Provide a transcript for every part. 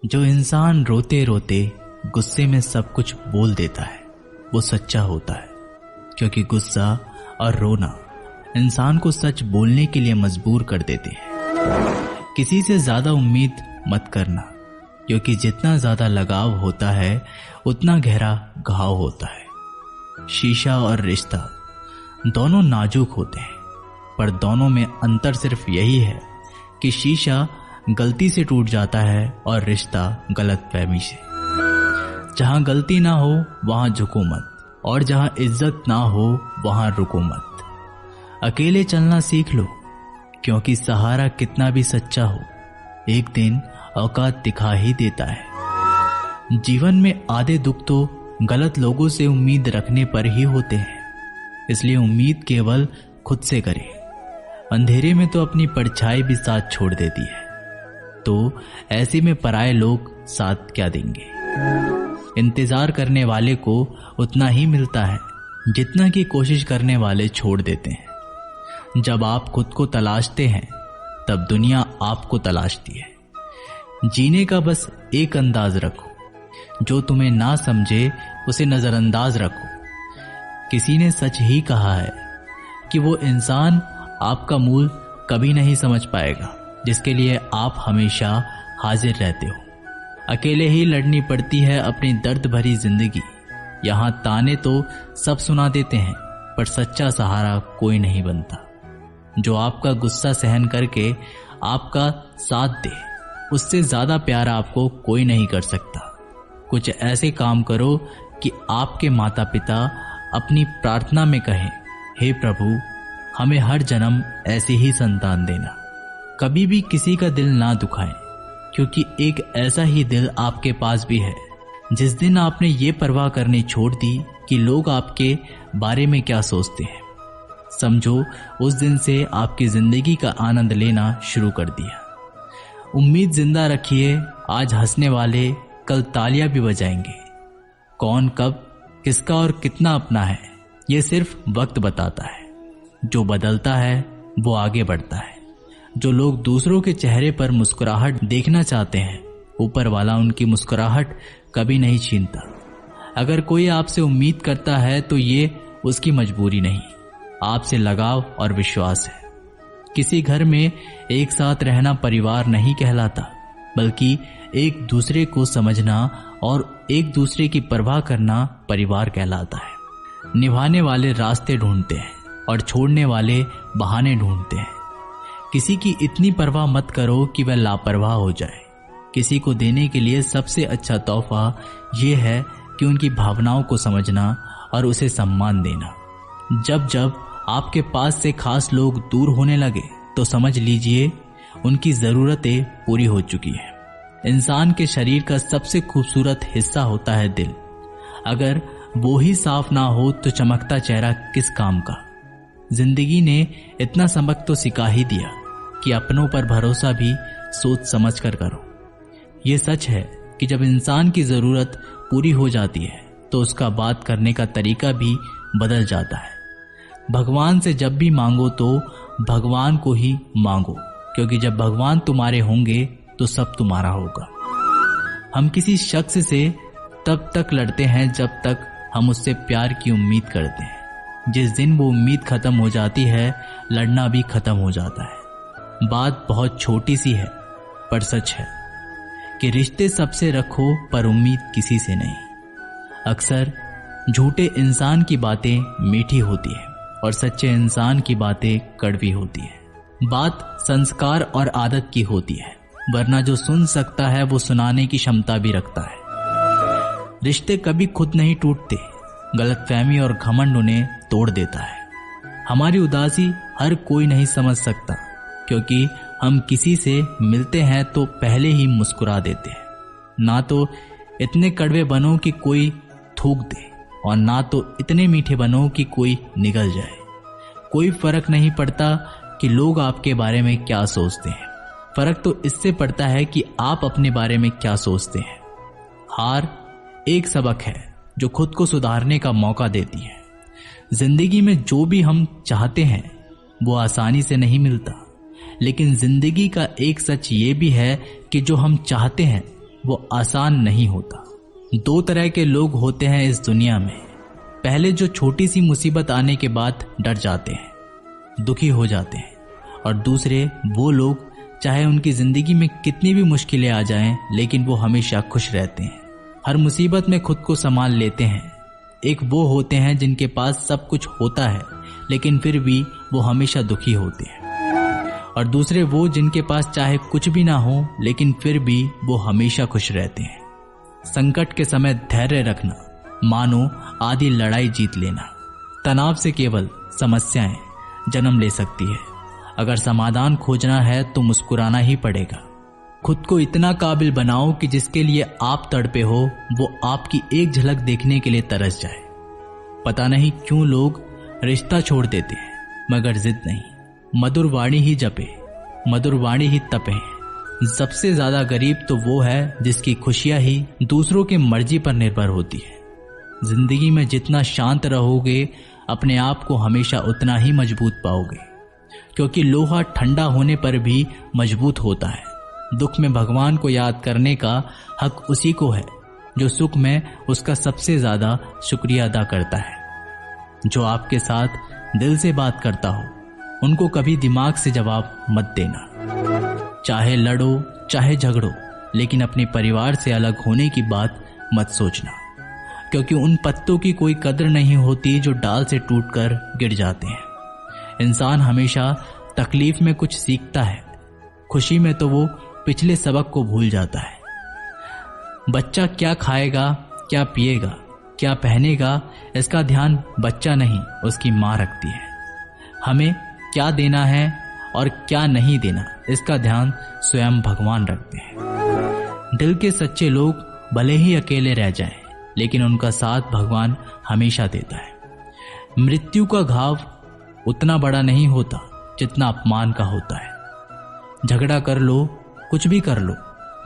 जो इंसान रोते रोते गुस्से में सब कुछ बोल देता है वो सच्चा होता है, क्योंकि गुस्सा और रोना इंसान को सच बोलने के लिए मजबूर कर देते हैं। किसी से ज्यादा उम्मीद मत करना, क्योंकि जितना ज्यादा लगाव होता है उतना गहरा घाव होता है। शीशा और रिश्ता दोनों नाजुक होते हैं, पर दोनों में अंतर सिर्फ यही है कि शीशा गलती से टूट जाता है और रिश्ता गलतफहमी से। जहां गलती ना हो वहां झुको मत, और जहां इज्जत ना हो वहां रुको मत। अकेले चलना सीख लो, क्योंकि सहारा कितना भी सच्चा हो एक दिन औकात दिखा ही देता है। जीवन में आधे दुख तो गलत लोगों से उम्मीद रखने पर ही होते हैं, इसलिए उम्मीद केवल खुद से करें। अंधेरे में तो अपनी परछाई भी साथ छोड़ देती है, तो ऐसे में पराये लोग साथ क्या देंगे। इंतजार करने वाले को उतना ही मिलता है जितना कि कोशिश करने वाले छोड़ देते हैं। जब आप खुद को तलाशते हैं तब दुनिया आपको तलाशती है। जीने का बस एक अंदाज रखो, जो तुम्हें ना समझे उसे नजरअंदाज रखो। किसी ने सच ही कहा है कि वो इंसान आपका मूल कभी नहीं समझ पाएगा जिसके लिए आप हमेशा हाजिर रहते हो। अकेले ही लड़नी पड़ती है अपनी दर्द भरी जिंदगी। यहाँ ताने तो सब सुना देते हैं, पर सच्चा सहारा कोई नहीं बनता। जो आपका गुस्सा सहन करके आपका साथ दे, उससे ज्यादा प्यार आपको कोई नहीं कर सकता। कुछ ऐसे काम करो कि आपके माता पिता अपनी प्रार्थना में कहें, हे प्रभु हमें हर जन्म ऐसे ही संतान देना। कभी भी किसी का दिल ना दुखाएं, क्योंकि एक ऐसा ही दिल आपके पास भी है। जिस दिन आपने ये परवाह करनी छोड़ दी कि लोग आपके बारे में क्या सोचते हैं, समझो उस दिन से आपकी जिंदगी का आनंद लेना शुरू कर दिया। उम्मीद जिंदा रखिए, आज हंसने वाले कल तालियां भी बजाएंगे। कौन कब किसका और कितना अपना है ये सिर्फ वक्त बताता है। जो बदलता है वो आगे बढ़ता है। जो लोग दूसरों के चेहरे पर मुस्कुराहट देखना चाहते हैं, ऊपर वाला उनकी मुस्कुराहट कभी नहीं छीनता। अगर कोई आपसे उम्मीद करता है तो ये उसकी मजबूरी नहीं, आपसे लगाव और विश्वास है। किसी घर में एक साथ रहना परिवार नहीं कहलाता, बल्कि एक दूसरे को समझना और एक दूसरे की परवाह करना परिवार कहलाता है। निभाने वाले रास्ते ढूंढते हैं और छोड़ने वाले बहाने ढूंढते हैं। किसी की इतनी परवाह मत करो कि वह लापरवाह हो जाए। किसी को देने के लिए सबसे अच्छा तोहफा यह है कि उनकी भावनाओं को समझना और उसे सम्मान देना। जब जब आपके पास से खास लोग दूर होने लगे तो समझ लीजिए उनकी जरूरतें पूरी हो चुकी है। इंसान के शरीर का सबसे खूबसूरत हिस्सा होता है दिल। अगर वो ही साफ ना हो तो चमकता चेहरा किस काम का। जिंदगी ने इतना सबक तो सिखा ही दिया कि अपनों पर भरोसा भी सोच समझ कर करो। ये सच है कि जब इंसान की जरूरत पूरी हो जाती है तो उसका बात करने का तरीका भी बदल जाता है। भगवान से जब भी मांगो तो भगवान को ही मांगो, क्योंकि जब भगवान तुम्हारे होंगे तो सब तुम्हारा होगा। हम किसी शख्स से तब तक लड़ते हैं जब तक हम उससे प्यार की उम्मीद करते हैं। जिस दिन वो उम्मीद खत्म हो जाती है, लड़ना भी खत्म हो जाता है। बात बहुत छोटी सी है पर सच है कि रिश्ते सबसे रखो पर उम्मीद किसी से नहीं। अक्सर झूठे इंसान की बातें मीठी होती है और सच्चे इंसान की बातें कड़वी होती है। बात संस्कार और आदत की होती है, वरना जो सुन सकता है वो सुनाने की क्षमता भी रखता है। रिश्ते कभी खुद नहीं टूटते, गलतफहमी और घमंड उन्हें तोड़ देता है। हमारी उदासी हर कोई नहीं समझ सकता, क्योंकि हम किसी से मिलते हैं तो पहले ही मुस्कुरा देते हैं। ना तो इतने कड़वे बनो कि कोई थूक दे, और ना तो इतने मीठे बनो कि कोई निगल जाए। कोई फर्क नहीं पड़ता कि लोग आपके बारे में क्या सोचते हैं, फर्क तो इससे पड़ता है कि आप अपने बारे में क्या सोचते हैं। हार एक सबक है जो खुद को सुधारने का मौका देती है। जिंदगी में जो भी हम चाहते हैं वो आसानी से नहीं मिलता, लेकिन जिंदगी का एक सच ये भी है कि जो हम चाहते हैं वो आसान नहीं होता। दो तरह के लोग होते हैं इस दुनिया में। पहले जो छोटी सी मुसीबत आने के बाद डर जाते हैं, दुखी हो जाते हैं, और दूसरे वो लोग चाहे उनकी जिंदगी में कितनी भी मुश्किलें आ जाएं, लेकिन वो हमेशा खुश रहते हैं, हर मुसीबत में खुद को संभाल लेते हैं। एक वो होते हैं जिनके पास सब कुछ होता है लेकिन फिर भी वो हमेशा दुखी होते हैं, और दूसरे वो जिनके पास चाहे कुछ भी ना हो लेकिन फिर भी वो हमेशा खुश रहते हैं। संकट के समय धैर्य रखना मानो आधी लड़ाई जीत लेना। तनाव से केवल समस्याएं जन्म ले सकती है। अगर समाधान खोजना है तो मुस्कुराना ही पड़ेगा। खुद को इतना काबिल बनाओ कि जिसके लिए आप तड़पे हो वो आपकी एक झलक देखने के लिए तरस जाए। पता नहीं क्यों लोग रिश्ता छोड़ देते हैं, मगर जिद नहीं। मधुर वाणी ही जपे, मधुर वाणी ही तपे। सबसे ज्यादा गरीब तो वो है जिसकी खुशियां ही दूसरों की मर्जी पर निर्भर होती है। जिंदगी में जितना शांत रहोगे अपने आप को हमेशा उतना ही मजबूत पाओगे, क्योंकि लोहा ठंडा होने पर भी मजबूत होता है। दुख में भगवान को याद करने का हक उसी को है जो सुख में उसका सबसे ज्यादा शुक्रिया अदा करता है। जो आपके साथ दिल से बात करता हो उनको कभी दिमाग से जवाब मत देना। चाहे लड़ो चाहे झगड़ो, लेकिन अपने परिवार से अलग होने की बात मत सोचना, क्योंकि उन पत्तों की कोई कदर नहीं होती जो डाल से टूटकर गिर जाते हैं। इंसान हमेशा तकलीफ में कुछ सीखता है, खुशी में तो वो पिछले सबक को भूल जाता है। बच्चा क्या खाएगा, क्या पिएगा, क्या पहनेगा, इसका ध्यान बच्चा नहीं उसकी माँ रखती है। हमें क्या देना है और क्या नहीं देना, इसका ध्यान स्वयं भगवान रखते हैं। दिल के सच्चे लोग भले ही अकेले रह जाएं, लेकिन उनका साथ भगवान हमेशा देता है। मृत्यु का घाव उतना बड़ा नहीं होता जितना अपमान का होता है। झगड़ा कर लो, कुछ भी कर लो,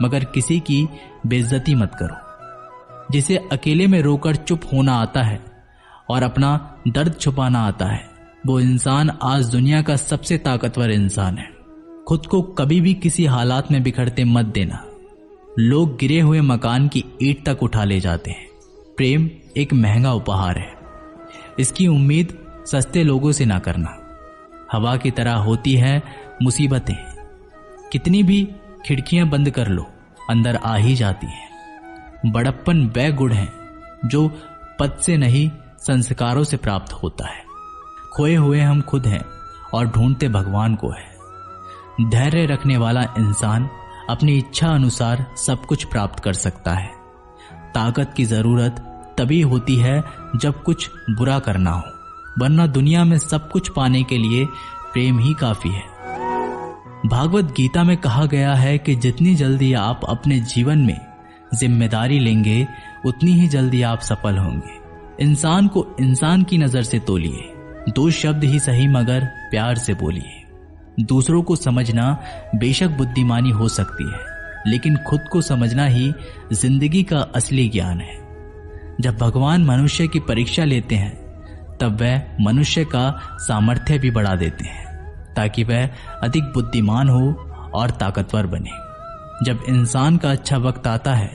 मगर किसी की बेइज्जती मत करो। जिसे अकेले में रोकर चुप होना आता है और अपना दर्द छुपाना आता है, वो इंसान आज दुनिया का सबसे ताकतवर इंसान है। खुद को कभी भी किसी हालात में बिखरते मत देना। लोग गिरे हुए मकान की ईंट तक उठा ले जाते हैं। प्रेम एक महंगा उपहार है, इसकी उम्मीद सस्ते लोगों से ना करना। हवा की तरह होती है मुसीबतें, कितनी भी खिड़कियां बंद कर लो अंदर आ ही जाती हैं। बड़प्पन वह गुण है जो पद से नहीं संस्कारों से प्राप्त होता है। खोए हुए हम खुद हैं और ढूंढते भगवान को है। धैर्य रखने वाला इंसान अपनी इच्छा अनुसार सब कुछ प्राप्त कर सकता है। ताकत की जरूरत तभी होती है जब कुछ बुरा करना हो, वरना दुनिया में सब कुछ पाने के लिए प्रेम ही काफी है। भागवत गीता में कहा गया है कि जितनी जल्दी आप अपने जीवन में जिम्मेदारी लेंगे उतनी ही जल्दी आप सफल होंगे। इंसान को इंसान की नजर से तोलिए, दो शब्द ही सही मगर प्यार से बोलिए। दूसरों को समझना बेशक बुद्धिमानी हो सकती है, लेकिन खुद को समझना ही जिंदगी का असली ज्ञान है। जब भगवान मनुष्य की परीक्षा लेते हैं तब वह मनुष्य का सामर्थ्य भी बढ़ा देते हैं, ताकि वह अधिक बुद्धिमान हो और ताकतवर बने। जब इंसान का अच्छा वक्त आता है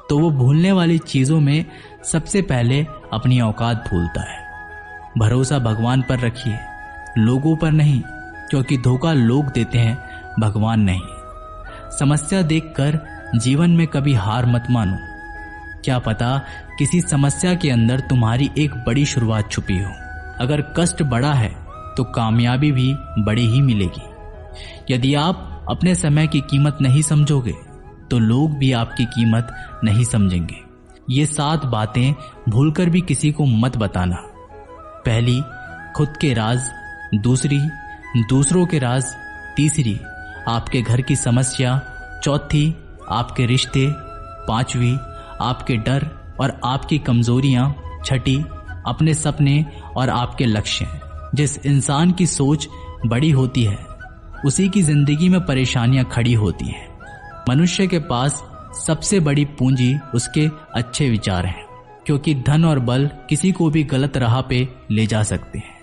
तो वो भूलने वाली चीजों में सबसे पहले अपनी औकात भूलता है। भरोसा भगवान पर रखिए, लोगों पर नहीं, क्योंकि धोखा लोग देते हैं, भगवान नहीं। समस्या देखकर जीवन में कभी हार मत मानो। क्या पता किसी समस्या के अंदर तुम्हारी एक बड़ी शुरुआत छुपी हो। अगर कष्ट बड़ा है तो कामयाबी भी बड़ी ही मिलेगी। यदि आप अपने समय की कीमत नहीं समझोगे तो लोग भी आपकी कीमत नहीं समझेंगे। ये 7 बातें भूलकर भी किसी को मत बताना। पहली, खुद के राज। दूसरी, दूसरों के राज। तीसरी, आपके घर की समस्या। चौथी, आपके रिश्ते। पांचवी, आपके डर और आपकी कमजोरियां। छठी, अपने सपने और आपके लक्ष्य। जिस इंसान की सोच बड़ी होती है उसी की जिंदगी में परेशानियां खड़ी होती हैं। मनुष्य के पास सबसे बड़ी पूंजी उसके अच्छे विचार हैं, क्योंकि धन और बल किसी को भी गलत राह पे ले जा सकते हैं,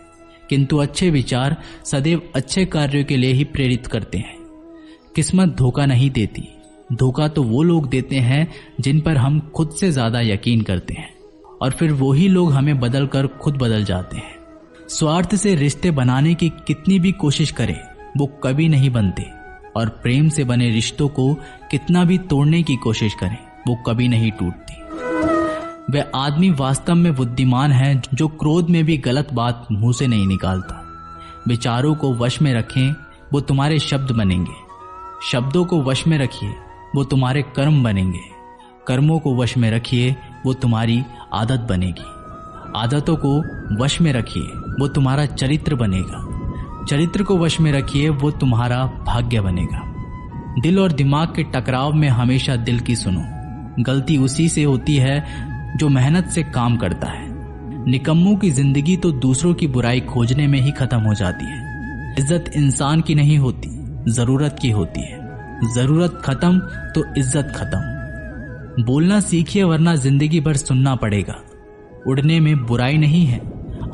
किंतु अच्छे विचार सदैव अच्छे कार्यों के लिए ही प्रेरित करते हैं। किस्मत धोखा नहीं देती, धोखा तो वो लोग देते हैं जिन पर हम खुद से ज्यादा यकीन करते हैं, और फिर वही लोग हमें बदल कर खुद बदल जाते हैं। स्वार्थ से रिश्ते बनाने की कितनी भी कोशिश करें वो कभी नहीं बनते, और प्रेम से बने रिश्तों को कितना भी तोड़ने की कोशिश करें वो कभी नहीं टूटती। वह आदमी वास्तव में बुद्धिमान है जो क्रोध में भी गलत बात मुंह से नहीं निकालता। विचारों को वश में रखें, वो तुम्हारे शब्द बनेंगे। शब्दों को वश में रखिए, वो तुम्हारे कर्म बनेंगे। कर्मों को वश में रखिए, वो तुम्हारी आदत बनेगी। आदतों को वश में रखिए, वो तुम्हारा चरित्र बनेगा। चरित्र को वश में रखिए, वो तुम्हारा भाग्य बनेगा। दिल और दिमाग के टकराव में हमेशा दिल की सुनो। गलती उसी से होती है जो मेहनत से काम करता है। निकम्मों की जिंदगी तो दूसरों की बुराई खोजने में ही खत्म हो जाती है। इज्जत इंसान की नहीं होती, जरूरत की होती है। जरूरत खत्म तो इज्जत खत्म। बोलना सीखिए, वरना जिंदगी भर सुनना पड़ेगा। उड़ने में बुराई नहीं है,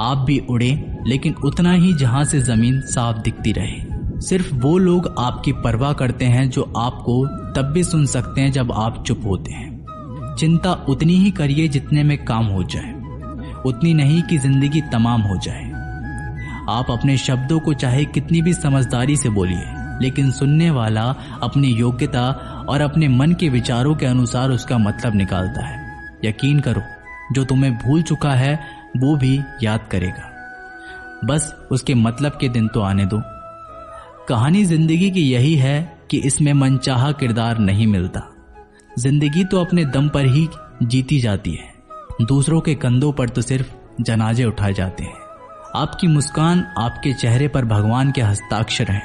आप भी उड़े, लेकिन उतना ही जहां से जमीन साफ दिखती रहे। सिर्फ वो लोग आपकी परवाह करते हैं जो आपको तब भी सुन सकते हैं जब आप चुप होते हैं। चिंता उतनी ही करिए जितने में काम हो जाए, उतनी नहीं कि जिंदगी तमाम हो जाए। आप अपने शब्दों को चाहे कितनी भी समझदारी से बोलिए, लेकिन सुनने वाला अपनी योग्यता और अपने मन के विचारों के अनुसार उसका मतलब निकालता है। यकीन करो, जो तुम्हें भूल चुका है वो भी याद करेगा। बस उसके मतलब के दिन तो आने दो। कहानी जिंदगी की यही है कि इसमें मनचाहा किरदार नहीं मिलता। जिंदगी तो अपने दम पर ही जीती जाती है। दूसरों के कंधों पर तो सिर्फ जनाजे उठाए जाते हैं। आपकी मुस्कान, आपके चेहरे पर भगवान के हस्ताक्षर हैं।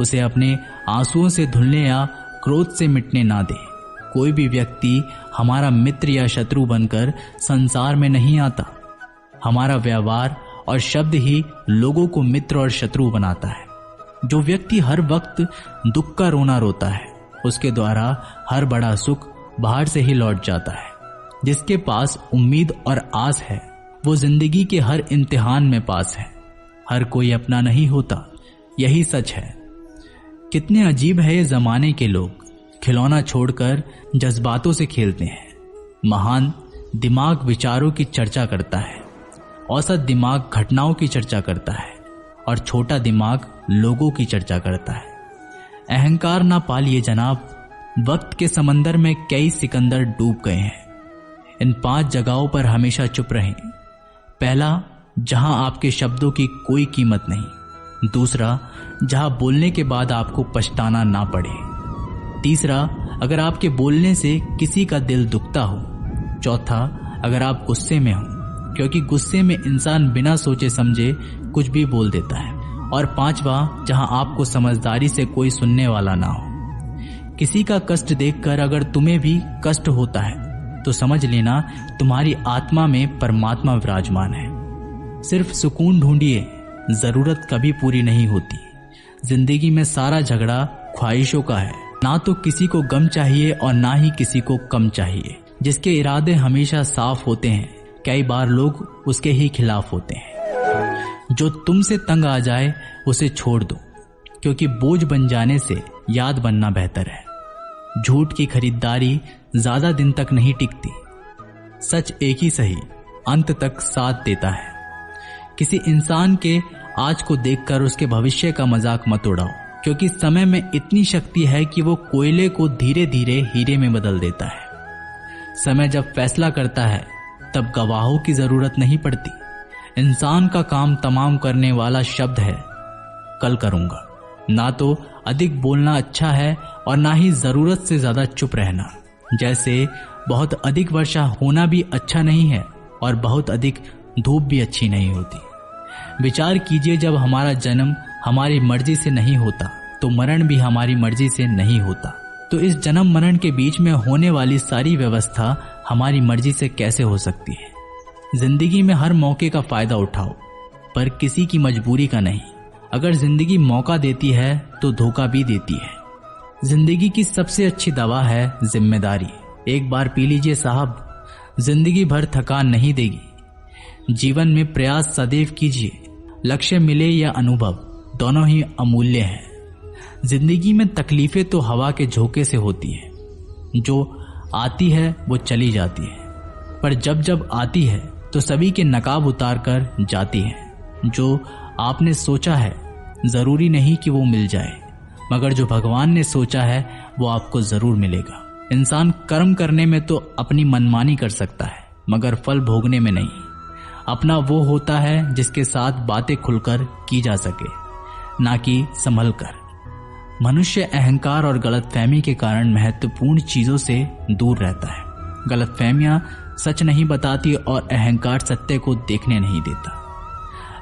उसे अपने आंसुओं से धुलने या क्रोध से मिटने ना दे। कोई भी व्यक्ति हमारा मित्र या शत्रु बनकर संसार में नहीं आता। हमारा व्यवहार और शब्द ही लोगों को मित्र और शत्रु बनाता है। जो व्यक्ति हर वक्त दुख का रोना रोता है, उसके द्वारा हर बड़ा सुख बाहर से ही लौट जाता है। जिसके पास उम्मीद और आस है, वो जिंदगी के हर इम्तिहान में पास है। हर कोई अपना नहीं होता, यही सच है। कितने अजीब है ये जमाने के लोग, खिलौना छोड़कर जज्बातों से खेलते हैं। महान दिमाग विचारों की चर्चा करता है, औसत दिमाग घटनाओं की चर्चा करता है, और छोटा दिमाग लोगों की चर्चा करता है। अहंकार ना पालिए जनाब, वक्त के समंदर में कई सिकंदर डूब गए हैं। इन 5 जगहों पर हमेशा चुप रहें। पहला, जहां आपके शब्दों की कोई कीमत नहीं। दूसरा, जहां बोलने के बाद आपको पछताना ना पड़े। तीसरा, अगर आपके बोलने से किसी का दिल दुखता हो। चौथा, अगर आप गुस्से में हो, क्योंकि गुस्से में इंसान बिना सोचे समझे कुछ भी बोल देता है। और पांचवा, जहां आपको समझदारी से कोई सुनने वाला ना हो। किसी का कष्ट देखकर अगर तुम्हें भी कष्ट होता है तो समझ लेना तुम्हारी आत्मा में परमात्मा विराजमान है। सिर्फ सुकून ढूंढिए, जरूरत कभी पूरी नहीं होती। जिंदगी में सारा झगड़ा ख्वाहिशों का है। ना तो किसी को गम चाहिए और ना ही किसी को कम चाहिए। जिसके इरादे हमेशा साफ होते हैं, कई बार लोग उसके ही खिलाफ होते हैं। जो तुमसे तंग आ जाए उसे छोड़ दो, क्योंकि बोझ बन जाने से याद बनना बेहतर है। झूठ की खरीदारी ज्यादा दिन तक नहीं टिकती। सच एक ही सही अंत तक साथ देता है। किसी इंसान के आज को देखकर उसके भविष्य का मजाक मत उड़ाओ, क्योंकि समय में इतनी शक्ति है कि वो कोयले को धीरे धीरे हीरे में बदल देता है। समय जब फैसला करता है तब गवाहों की जरूरत नहीं पड़ती। इंसान का काम तमाम करने वाला शब्द है कल करूंगा। ना तो अधिक बोलना अच्छा है और ना ही जरूरत से ज्यादा चुप रहना। जैसे बहुत अधिक वर्षा होना भी अच्छा नहीं है और बहुत अधिक धूप भी अच्छी नहीं होती। विचार कीजिए, जब हमारा जन्म हमारी मर्जी से नहीं होता तो मरण भी हमारी मर्जी से नहीं होता। तो इस जन्म मरण के बीच में होने वाली सारी व्यवस्था हमारी मर्जी से कैसे हो सकती है। जिंदगी में हर मौके का फायदा उठाओ, पर किसी की मजबूरी का नहीं। अगर जिंदगी मौका देती है तो धोखा भी देती है। जिंदगी की सबसे अच्छी दवा है जिम्मेदारी। एक बार पी लीजिए साहब, जिंदगी भर थकान नहीं देगी। जीवन में प्रयास सदैव कीजिए। लक्ष्य मिले या अनुभव, दोनों ही अमूल्य हैं। जिंदगी में तकलीफें तो हवा के झोंके से होती हैं, जो आती है वो चली जाती है, पर जब जब आती है तो सभी के नकाब उतार कर जाती है। जो आपने सोचा है जरूरी नहीं कि वो मिल जाए, मगर जो भगवान ने सोचा है वो आपको जरूर मिलेगा। इंसान कर्म करने में तो अपनी मनमानी कर सकता है, मगर फल भोगने में नहीं। अपना वो होता है जिसके साथ बातें खुलकर की जा सके, ना कि संभल कर। मनुष्य अहंकार और गलतफहमी के कारण महत्वपूर्ण चीजों से दूर रहता है। गलतफहमियां सच नहीं बताती और अहंकार सत्य को देखने नहीं देता।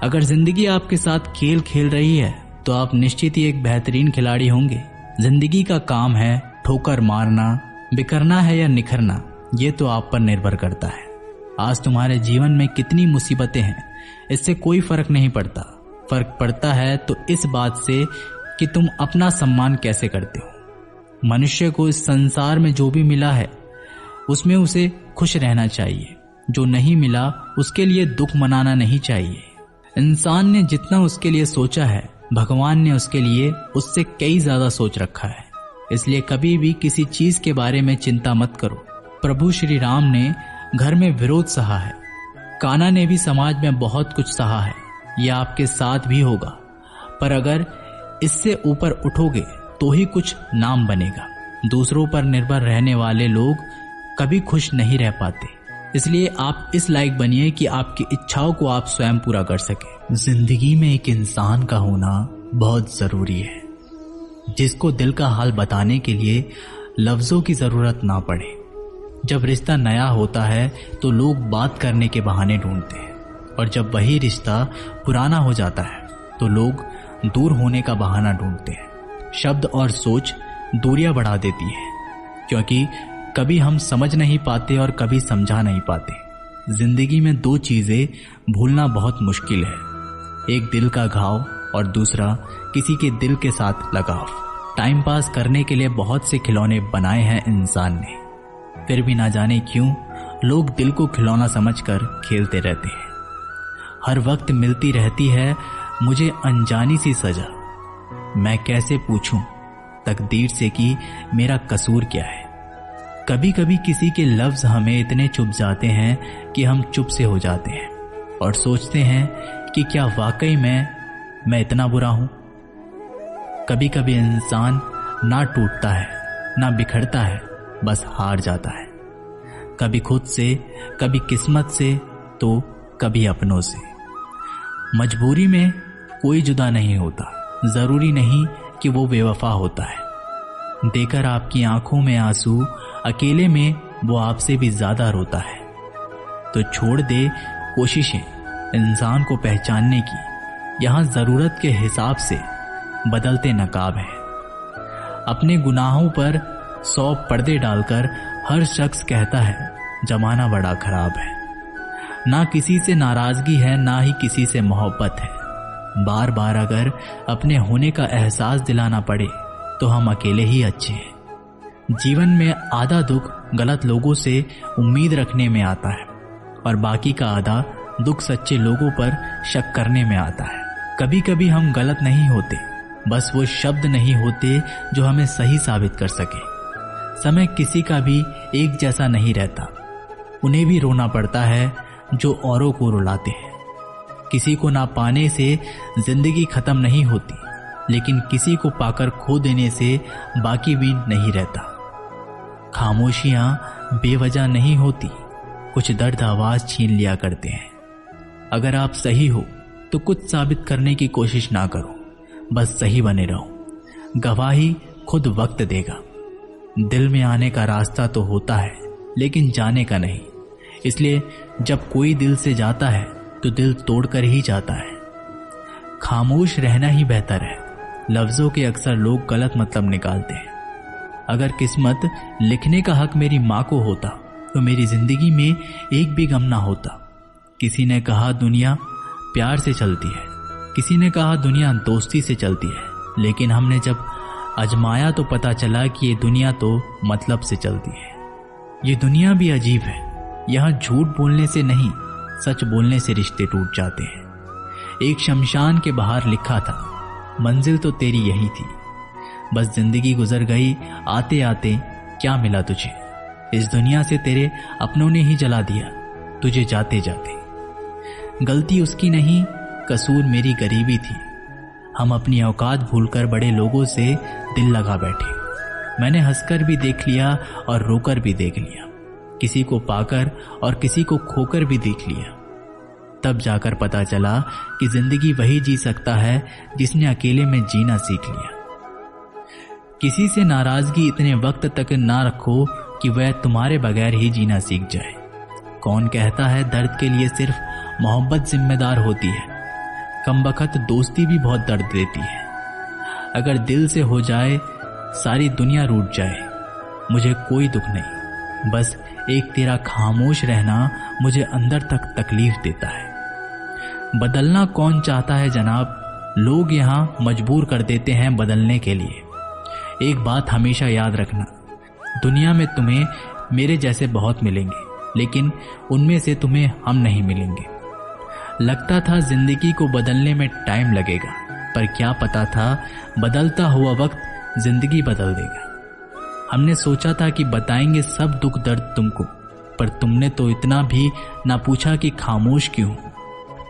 अगर जिंदगी आपके साथ खेल खेल रही है तो आप निश्चित ही एक बेहतरीन खिलाड़ी होंगे। जिंदगी का काम है ठोकर मारना, बिखरना है या निखरना, ये तो आप पर निर्भर करता है। आज तुम्हारे जीवन में कितनी मुसीबतें हैं, इससे कोई फर्क नहीं पड़ता। फर्क पड़ता है तो इस बात से कि तुम अपना सम्मान कैसे करते हो। मनुष्य को इस संसार में जो भी मिला है उसमें उसे खुश रहना चाहिए। जो नहीं मिला उसके लिए दुख मनाना नहीं चाहिए। इंसान ने जितना उसके लिए सोचा है, भगवान ने उसके लिए उससे कई ज्यादा सोच रखा है। इसलिए कभी भी किसी चीज के बारे में चिंता मत करो। प्रभु श्री राम ने घर में विरोध सहा है, कान्हा ने भी समाज में बहुत कुछ सहा है। यह आपके साथ भी होगा, पर अगर इससे ऊपर उठोगे तो ही कुछ नाम बनेगा। दूसरों पर निर्भर रहने वाले लोग कभी खुश नहीं रह पाते। इसलिए आप इस लायक बनिए कि आपकी इच्छाओं को आप स्वयं पूरा कर सके। जिंदगी में एक इंसान का होना बहुत जरूरी है, जिसको दिल का हाल बताने के लिए लफ्जों की जरूरत ना पड़े। जब रिश्ता नया होता है तो लोग बात करने के बहाने ढूंढते हैं, और जब वही रिश्ता पुराना हो जाता है तो लोग दूर होने का बहाना ढूंढते हैं। शब्द और सोच दूरियां बढ़ा देती है, क्योंकि कभी हम समझ नहीं पाते और कभी समझा नहीं पाते। जिंदगी में दो चीजें भूलना बहुत मुश्किल है, एक दिल का घाव और दूसरा किसी के दिल के साथ लगाव। टाइम पास करने के लिए बहुत से खिलौने बनाए हैं इंसान ने, फिर भी ना जाने क्यों लोग दिल को खिलौना समझकर खेलते रहते हैं। हर वक्त मिलती रहती है मुझे अनजानी सी सजा, मैं कैसे पूछूं तकदीर से कि मेरा कसूर क्या है। कभी कभी किसी के लफ्ज हमें इतने चुभ जाते हैं कि हम चुप से हो जाते हैं और सोचते हैं कि क्या वाकई में मैं इतना बुरा हूं। कभी कभी इंसान ना टूटता है ना बिखरता है, बस हार जाता है, कभी खुद से, कभी किस्मत से, तो कभी अपनों से। मजबूरी में कोई जुदा नहीं होता, जरूरी नहीं कि वो बेवफा होता है। देकर आपकी आंखों में आंसू, अकेले में वो आपसे भी ज्यादा रोता है। तो छोड़ दे कोशिशें इंसान को पहचानने की, यहां जरूरत के हिसाब से बदलते नकाब है। अपने गुनाहों पर 100 पर्दे डालकर हर शख्स कहता है जमाना बड़ा खराब है। ना किसी से नाराजगी है, ना ही किसी से मोहब्बत है। बार बार अगर अपने होने का एहसास दिलाना पड़े तो हम अकेले ही अच्छे हैं। जीवन में आधा दुख गलत लोगों से उम्मीद रखने में आता है, और बाकी का आधा दुख सच्चे लोगों पर शक करने में आता है। कभी कभी हम गलत नहीं होते, बस वो शब्द नहीं होते जो हमें सही साबित कर सके। समय किसी का भी एक जैसा नहीं रहता, उन्हें भी रोना पड़ता है जो औरों को रुलाते हैं। किसी को ना पाने से जिंदगी खत्म नहीं होती, लेकिन किसी को पाकर खो देने से बाकी भी नहीं रहता। खामोशियां बेवजह नहीं होती, कुछ दर्द आवाज छीन लिया करते हैं। अगर आप सही हो तो कुछ साबित करने की कोशिश ना करो, बस सही बने रहो। गवाही खुद वक्त देगा। दिल में आने का रास्ता तो होता है, लेकिन जाने का नहीं। इसलिए जब कोई दिल से जाता है तो दिल तोड़कर ही जाता है। खामोश रहना ही बेहतर है। लफ्जों के अक्सर लोग गलत मतलब निकालते हैं। अगर किस्मत लिखने का हक मेरी माँ को होता तो मेरी जिंदगी में एक भी गम ना होता। किसी ने कहा दुनिया प्यार से चलती है, किसी ने कहा दुनिया दोस्ती से चलती है, लेकिन हमने जब आजमाया तो पता चला कि ये दुनिया तो मतलब से चलती है। ये दुनिया भी अजीब है, यहाँ झूठ बोलने से नहीं, सच बोलने से रिश्ते टूट जाते हैं। एक शमशान के बाहर लिखा था, मंजिल तो तेरी यही थी, बस जिंदगी गुजर गई आते आते, क्या मिला तुझे? इस दुनिया से तेरे अपनों ने ही जला दिया तुझे जाते जाते। गलती उसकी नहीं, कसूर मेरी गरीबी थी। हम अपनी औकात भूलकर बड़े लोगों से दिल लगा बैठे। मैंने हंसकर भी देख लिया और रोकर भी देख लिया, किसी को पाकर और किसी को खोकर भी देख लिया। तब जाकर पता चला कि जिंदगी वही जी सकता है जिसने अकेले में जीना सीख लिया। किसी से नाराजगी इतने वक्त तक ना रखो कि वह तुम्हारे बगैर ही जीना सीख जाए। कौन कहता है दर्द के लिए सिर्फ मोहब्बत जिम्मेदार होती है? कमबख्त दोस्ती भी बहुत दर्द देती है। अगर दिल से हो जाए सारी दुनिया रूठ जाए, मुझे कोई दुख नहीं, बस एक तेरा खामोश रहना मुझे अंदर तक तकलीफ देता है। बदलना कौन चाहता है जनाब, लोग यहाँ मजबूर कर देते हैं बदलने के लिए। एक बात हमेशा याद रखना, दुनिया में तुम्हें मेरे जैसे बहुत मिलेंगे, लेकिन उनमें से तुम्हें हम नहीं मिलेंगे। लगता था जिंदगी को बदलने में टाइम लगेगा, पर क्या पता था बदलता हुआ वक्त जिंदगी बदल देगा। हमने सोचा था कि बताएंगे सब दुख दर्द तुमको, पर तुमने तो इतना भी ना पूछा कि खामोश क्यों।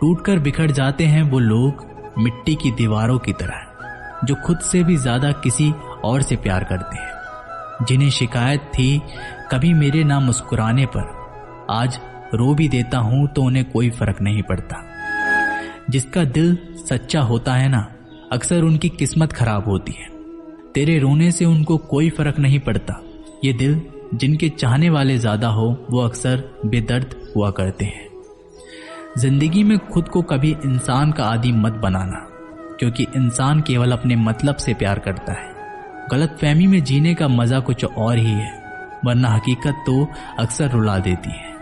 टूटकर बिखर जाते हैं वो लोग मिट्टी की दीवारों की तरह, जो खुद से भी ज्यादा किसी और से प्यार करते हैं। जिन्हें शिकायत थी कभी मेरे ना मुस्कुराने पर, आज रो भी देता हूं तो उन्हें कोई फर्क नहीं पड़ता। जिसका दिल सच्चा होता है ना, अक्सर उनकी किस्मत खराब होती है। तेरे रोने से उनको कोई फर्क नहीं पड़ता। ये दिल जिनके चाहने वाले ज्यादा हो, वो अक्सर बेदर्द हुआ करते हैं। जिंदगी में खुद को कभी इंसान का आदी मत बनाना, क्योंकि इंसान केवल अपने मतलब से प्यार करता है। गलतफहमी में जीने का मजा कुछ और ही है, वरना हकीकत तो अक्सर रुला देती है।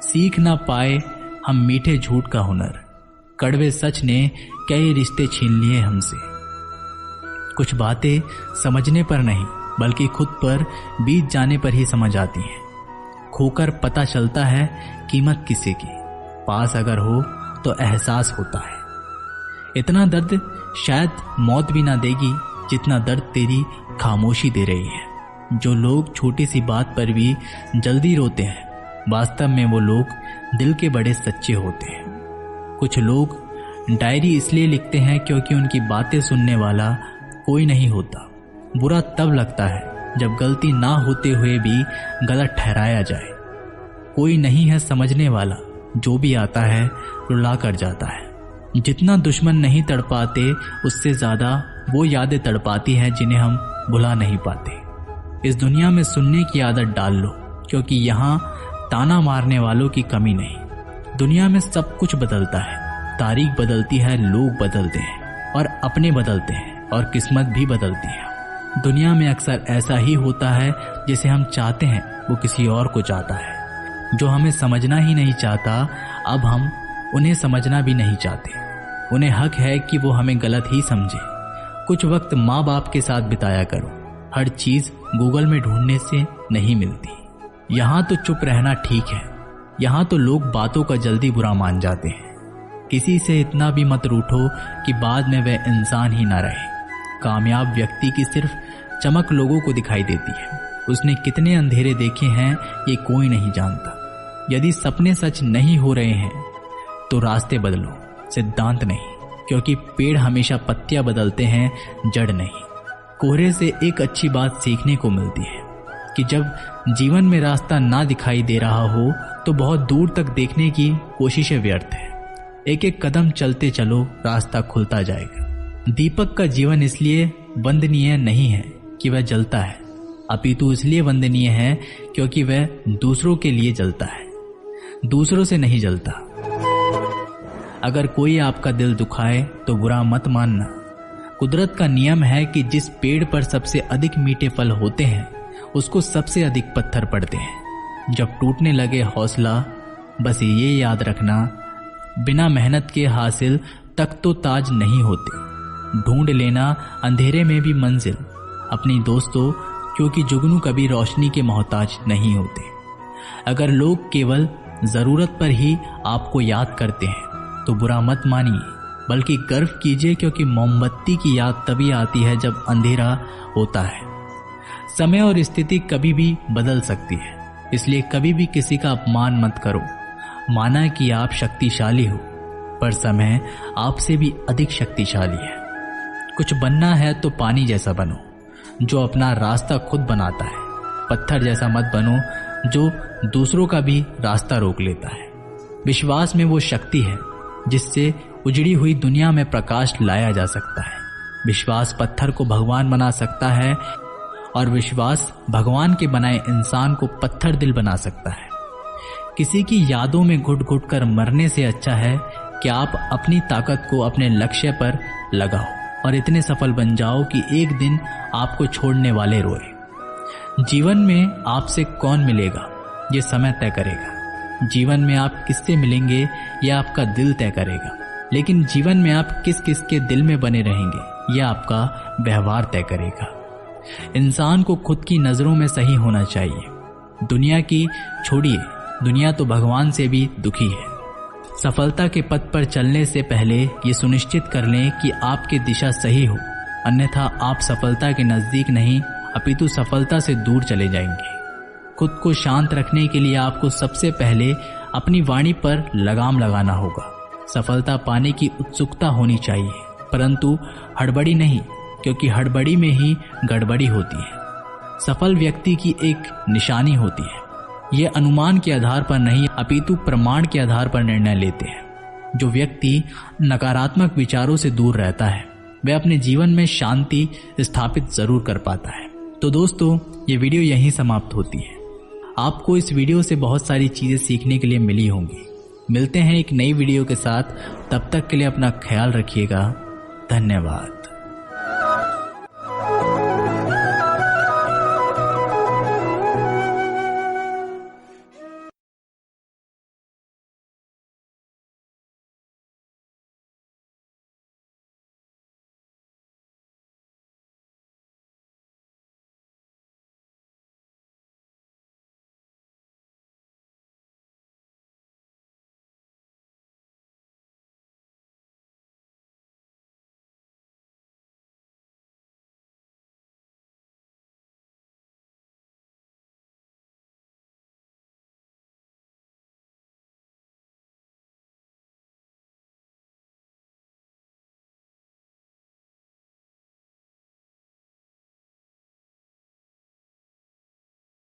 सीख ना पाए हम मीठे झूठ का हुनर, कड़वे सच ने कई रिश्ते छीन लिए हमसे। कुछ बातें समझने पर नहीं, बल्कि खुद पर बीत जाने पर ही समझ आती हैं। खोकर पता चलता है कीमत किसी की, पास अगर हो तो एहसास होता है। इतना दर्द शायद मौत भी ना देगी जितना दर्द तेरी खामोशी दे रही है। जो लोग छोटी सी बात पर भी जल्दी रोते हैं, वास्तव में वो लोग दिल के बड़े सच्चे होते हैं। कुछ लोग डायरी इसलिए लिखते हैं क्योंकि उनकी बातें सुनने वाला कोई नहीं होता। बुरा तब लगता है जब गलती ना होते हुए भी गलत ठहराया जाए। कोई नहीं है समझने वाला, जो भी आता है रुला कर जाता है। जितना दुश्मन नहीं तड़पाते, उससे ज्यादा वो यादें तड़पाती हैं जिन्हें हम भुला नहीं पाते। इस दुनिया में सुनने की आदत डाल लो, क्योंकि यहाँ ताना मारने वालों की कमी नहीं। दुनिया में सब कुछ बदलता है, तारीख बदलती है, लोग बदलते हैं और अपने बदलते हैं और किस्मत भी बदलती है। दुनिया में अक्सर ऐसा ही होता है, जिसे हम चाहते हैं वो किसी और को चाहता है। जो हमें समझना ही नहीं चाहता, अब हम उन्हें समझना भी नहीं चाहते। उन्हें हक है कि वो हमें गलत ही समझे। कुछ वक्त माँ बाप के साथ बिताया करो, हर चीज गूगल में ढूंढने से नहीं मिलती। यहाँ तो चुप रहना ठीक है, यहाँ तो लोग बातों का जल्दी बुरा मान जाते हैं। किसी से इतना भी मत रूठो कि बाद में वह इंसान ही ना रहे। कामयाब व्यक्ति की सिर्फ चमक लोगों को दिखाई देती है, उसने कितने अंधेरे देखे हैं ये कोई नहीं जानता। यदि सपने सच नहीं हो रहे हैं तो रास्ते बदलो, सिद्धांत नहीं, क्योंकि पेड़ हमेशा पत्तियां बदलते हैं, जड़ नहीं। कोहरे से एक अच्छी बात सीखने को मिलती है कि जब जीवन में रास्ता ना दिखाई दे रहा हो तो बहुत दूर तक देखने की कोशिशें व्यर्थ है। एक एक कदम चलते चलो, रास्ता खुलता जाएगा। दीपक का जीवन इसलिए वंदनीय नहीं है कि वह जलता है, अपितु इसलिए वंदनीय है क्योंकि वह दूसरों के लिए जलता है, दूसरों से नहीं जलता। अगर कोई आपका दिल दुखाए तो बुरा मत मानना। कुदरत का नियम है कि जिस पेड़ पर सबसे अधिक मीठे फल होते हैं, उसको सबसे अधिक पत्थर पड़ते हैं। जब टूटने लगे हौसला, बस ये याद रखना, बिना मेहनत के हासिल तक तो ताज नहीं होते। ढूंढ लेना अंधेरे में भी मंजिल अपनी दोस्तों, क्योंकि जुगनू कभी रोशनी के मोहताज नहीं होते। अगर लोग केवल जरूरत पर ही आपको याद करते हैं तो बुरा मत मानिए, बल्कि गर्व कीजिए, क्योंकि मोमबत्ती की याद तभी आती है जब अंधेरा होता है। समय और स्थिति कभी भी बदल सकती है, इसलिए कभी भी किसी का अपमान मत करो। माना कि आप शक्तिशाली हो, पर समय आपसे भी अधिक शक्तिशाली है। कुछ बनना है तो पानी जैसा बनो, जो अपना रास्ता खुद बनाता है। पत्थर जैसा मत बनो, जो दूसरों का भी रास्ता रोक लेता है। विश्वास में वो शक्ति है जिससे उजड़ी हुई दुनिया में प्रकाश लाया जा सकता है। विश्वास पत्थर को भगवान बना सकता है, और विश्वास भगवान के बनाए इंसान को पत्थर दिल बना सकता है। किसी की यादों में घुट घुट कर मरने से अच्छा है कि आप अपनी ताकत को अपने लक्ष्य पर लगाओ और इतने सफल बन जाओ कि एक दिन आपको छोड़ने वाले रोए। जीवन में आपसे कौन मिलेगा ये समय तय करेगा। जीवन में आप किससे मिलेंगे यह आपका दिल तय करेगा। लेकिन जीवन में आप किस किस के दिल में बने रहेंगे यह आपका व्यवहार तय करेगा। इंसान को खुद की नजरों में सही होना चाहिए। दुनिया की छोड़िए, दुनिया तो भगवान से भी दुखी है। सफलता के पथ पर चलने से पहले ये सुनिश्चित कर लें कि आपकी दिशा सही हो, अन्यथा आप सफलता के नजदीक नहीं अपितु सफलता से दूर चले जाएंगे। खुद को शांत रखने के लिए आपको सबसे पहले अपनी वाणी पर लगाम लगाना होगा। सफलता पाने की उत्सुकता होनी चाहिए, परंतु हड़बड़ी नहीं, क्योंकि हड़बड़ी में ही गड़बड़ी होती है। सफल व्यक्ति की एक निशानी होती है। ये अनुमान के आधार पर नहीं अपितु प्रमाण के आधार पर निर्णय लेते हैं। जो व्यक्ति नकारात्मक विचारों से दूर रहता है वह अपने जीवन में शांति स्थापित जरूर कर पाता है। तो दोस्तों, ये वीडियो यहीं समाप्त होती है। आपको इस वीडियो से बहुत सारी चीजें सीखने के लिए मिली होंगी। मिलते हैं एक नई वीडियो के साथ, तब तक के लिए अपना ख्याल रखिएगा। धन्यवाद।